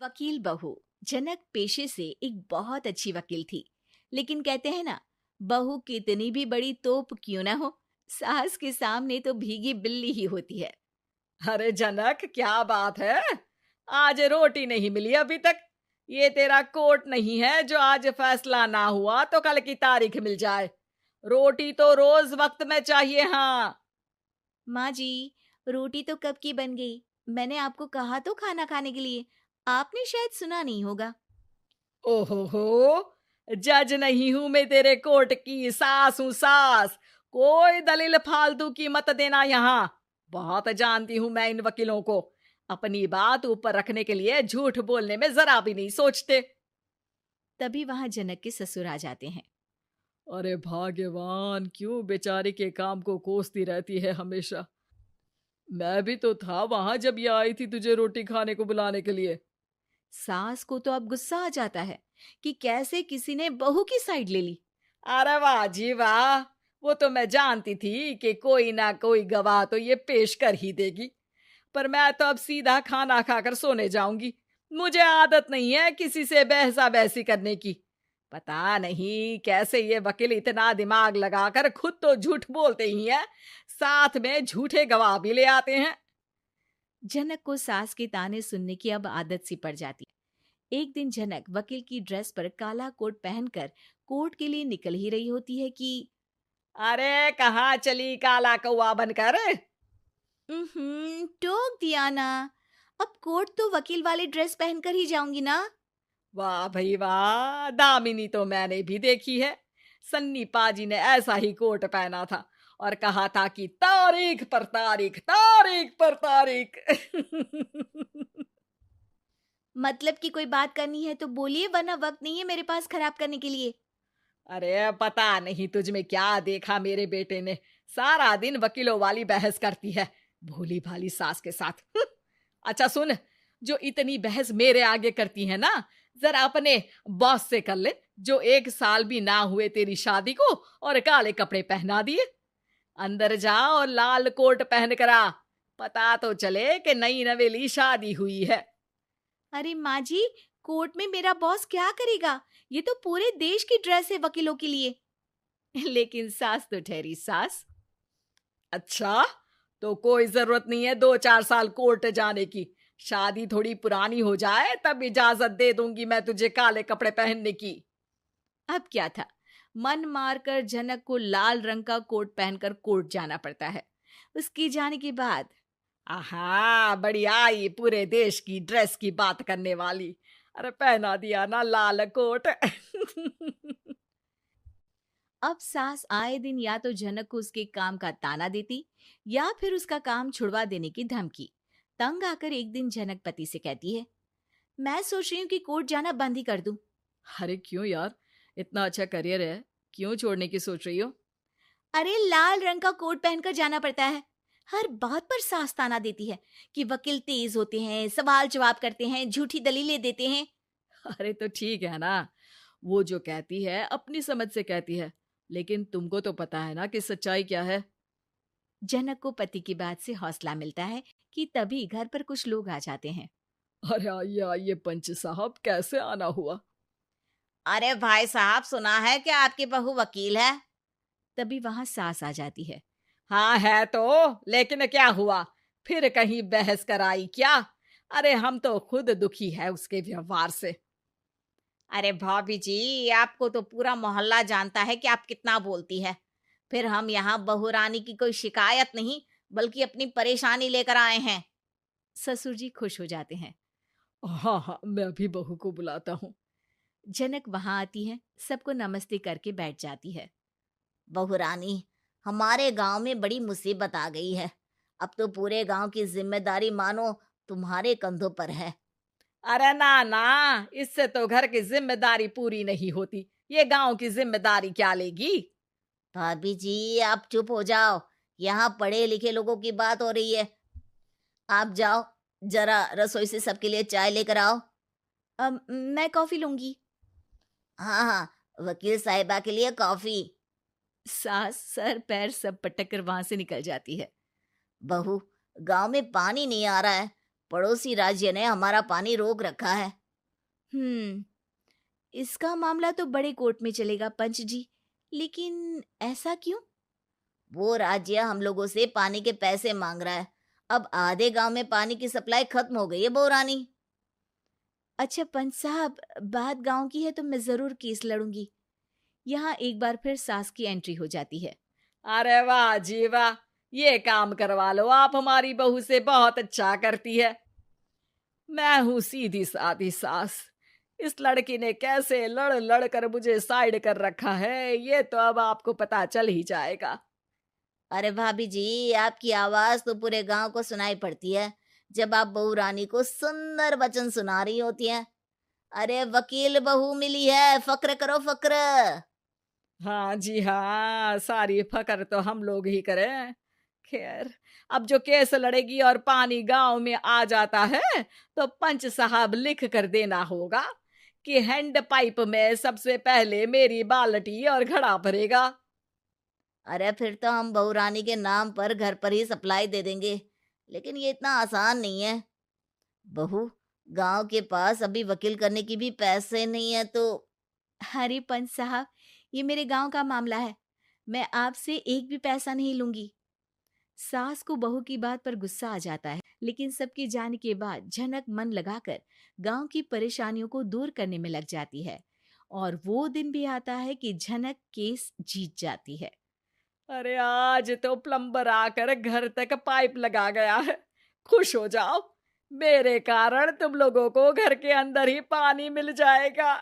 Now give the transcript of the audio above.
वकील बहू। जनक पेशे से एक बहुत अच्छी वकील थी, लेकिन कहते हैं ना, बहू कितनी भी बड़ी तोप क्यों ना हो, सास के सामने तो भीगी बिल्ली ही होती है। अरे जनक, क्या बात है। आज रोटी नहीं मिली अभी तक। ये तेरा कोर्ट नहीं है जो आज फैसला ना हुआ तो कल की तारीख मिल जाए। रोटी तो रोज वक्त में चाहिए। हाँ। माँ जी, रोटी तो कब की बन गई। मैंने आपको कहा तो खाना खाने के लिए, आपने शायद सुना नहीं होगा। ओहो, जज नहीं हूं मैं तेरे कोर्ट की, सास हूं सास। कोई दलील फालतू की मत देना यहाँ। बहुत जानती हूं मैं इन वकीलों को। अपनी बात ऊपर रखने के लिए झूठ बोलने में जरा भी नहीं सोचते। तभी वहां जनक के ससुर आ जाते हैं। अरे भाग्यवान, क्यों बेचारी के काम को कोसती रहती है हमेशा। मैं भी तो था वहां जब ये आई थी तुझे रोटी खाने को बुलाने के लिए। सास को तो अब गुस्सा आ जाता है कि कैसे किसी ने बहू की साइड ले ली। अरे वाह जी वाह। वो तो मैं जानती थी कि कोई ना कोई गवाह तो ये पेश कर ही देगी। पर मैं तो अब सीधा खाना खाकर सोने जाऊंगी। मुझे आदत नहीं है किसी से बहसा बहसी करने की। पता नहीं कैसे ये वकील इतना दिमाग लगाकर खुद तो झूठ बोलते ही हैं, साथ में झूठे गवाह भी ले आते हैं। जनक को सास के ताने सुनने की अब आदत सी पड़ जाती। एक दिन जनक वकील की ड्रेस पर काला कोट पहनकर कोर्ट के लिए निकल ही रही होती है कि अरे कहाँ चली काला कौवा बनकर। टोक दिया ना। अब कोर्ट तो वकील वाली ड्रेस पहनकर ही जाऊंगी ना। वाह भाई वाह, दामिनी तो मैंने भी देखी है। सन्नी पाजी ने ऐसा ही कोट पहना था और कहा था कि तारीख पर तारीख, तारीख पर तारीख। मतलब कि कोई बात करनी है तो बोलिए, वरना वक्त नहीं है मेरे पास खराब करने के लिए। अरे पता नहीं तुझ में क्या देखा मेरे बेटे ने। सारा दिन वकीलों वाली बहस करती है, भोली भाली सास के साथ। अच्छा सुन, जो इतनी बहस मेरे आगे करती है ना, जरा अपने बॉस से कर ले, जो 1 साल भी ना हुए तेरी शादी को और काले कपड़े पहना दिए। अंदर जा और लाल कोट पहन कर आ। पता तो चले कि नई नवेली शादी हुई है। अरे माँ जी, कोर्ट में मेरा बॉस क्या करेगा? ये तो पूरे देश की ड्रेस है वकीलों के लिए। लेकिन सास तो ठहरी सास। अच्छा, तो कोई जरूरत नहीं है 2-4 साल कोर्ट जाने की। शादी थोड़ी पुरानी हो जाए तब इजाजत दे दूंगी मैं तुझे काले कपड़े पहनने की। अब क्या था, मन मारकर जनक को लाल रंग का कोट पहनकर कोर्ट जाना पड़ता है। उसके जाने के बाद आहा, बढ़िया, ये पूरे देश की ड्रेस की बात करने वाली। अरे पहना दिया ना लाल कोट। अब सास आए दिन या तो जनक को उसके काम का ताना देती, या फिर उसका काम छुड़वा देने की धमकी। तंग आकर एक दिन जनक पति से कहती है, मैं सोच रही हूँ कि कोर्ट जाना बंद ही कर दूं। अरे क्यों यार, इतना अच्छा करियर है, क्यों छोड़ने की सोच रही हो? अरे लाल रंग का कोट पहनकर जाना पड़ता है। हर बात पर सास ताना देती है कि वकील तेज होते हैं, सवाल जवाब करते हैं, झूठी दलीलें देते हैं। अरे तो ठीक है ना, वो जो कहती है अपनी समझ से कहती है, लेकिन तुमको तो पता है ना कि सच्चाई क्या है। जनक को पति की बात से हौसला मिलता है कि तभी घर पर कुछ लोग आ जाते हैं। अरे आइए पंच साहब, कैसे आना हुआ? अरे भाई साहब, सुना है कि आपकी बहू वकील है। तभी वहां सास आ जाती है। हाँ है तो, लेकिन क्या हुआ? फिर कहीं बहस कराई क्या? अरे हम तो खुद दुखी है उसके व्यवहार से। अरे भाभी जी, आपको तो पूरा मोहल्ला जानता है कि आप कितना बोलती है। फिर हम यहाँ बहू रानी की कोई शिकायत नहीं, बल्कि अपनी परेशानी लेकर आए हैं। ससुर जी खुश हो जाते हैं। हाँ हाँ, मैं भी बहू को बुलाता हूँ। जनक वहां आती है, सबको नमस्ते करके बैठ जाती है। बहू रानी, हमारे गांव में बड़ी मुसीबत आ गई है। अब तो पूरे गांव की जिम्मेदारी मानो तुम्हारे कंधों पर है। अरे ना ना, इससे तो घर की जिम्मेदारी पूरी नहीं होती। ये गांव की जिम्मेदारी क्या लेगी? भाभी जी, आप चुप हो जाओ। यहाँ पढ़े लिखे लोगों की बात हो रही है। आप जाओ, जरा रसोई से सबके लिए चाय लेकर आओ। मैं कॉफी लूंगी। हाँ हाँ, वकील साहिबा के लिए कॉफी। सास सर पैर सब पटक कर वहां से निकल जाती है। बहू, गांव में पानी नहीं आ रहा है, पड़ोसी राज्य ने हमारा पानी रोक रखा है। हम्म, इसका मामला तो बड़े कोर्ट में चलेगा पंच जी, लेकिन ऐसा क्यों? वो राज्य हम लोगों से पानी के पैसे मांग रहा है। अब आधे गांव में पानी की सप्लाई खत्म हो गई है बहुरानी। अच्छा पंच साहब, बात गांव की है तो मैं जरूर केस लड़ूंगी। यहाँ एक बार फिर सास की एंट्री हो जाती है। अरे वाह जी वाह, ये काम करवा लो, आप हमारी बहू से बहुत अच्छा करती है। मैं हूं सीधी सादी सास। इस लड़की ने कैसे लड़ लड़ कर मुझे साइड कर रखा है, ये तो अब आपको पता चल ही जाएगा। अरे भाभी जी, आपकी आवाज तो पूरे गांव को सुनाई पड़ती है जब आप बहू रानी को सुंदर वचन सुना रही होती हैं। अरे वकील बहू मिली है, फक्र करो फक्र। हाँ जी हाँ, सारी फकर तो हम लोग ही करें। खैर, अब जो केस लड़ेगी और पानी गांव में आ जाता है तो पंच साहब लिख कर देना होगा कि हैंड पाइप में सबसे पहले मेरी बाल्टी और घड़ा भरेगा। अरे फिर तो हम बहू रानी के नाम पर घर पर ही सप्लाई दे देंगे, लेकिन ये इतना आसान नहीं है। बहू, गांव के पास अभी वकील करने की भी पैसे नहीं है तो। अरे पंच साहब, ये मेरे गांव का मामला है, मैं आपसे एक भी पैसा नहीं लूंगी। सास को बहू की बात पर गुस्सा आ जाता है, लेकिन सबकी जाने के बाद झनक मन लगाकर गांव की परेशानियों को दूर करने में लग जाती है। और वो दिन भी आता है कि झनक केस जीत जाती है। अरे आज तो प्लम्बर आकर घर तक पाइप लगा गया है। खुश हो जाओ, मेरे कारण तुम लोगों को घर के अंदर ही पानी मिल जाएगा।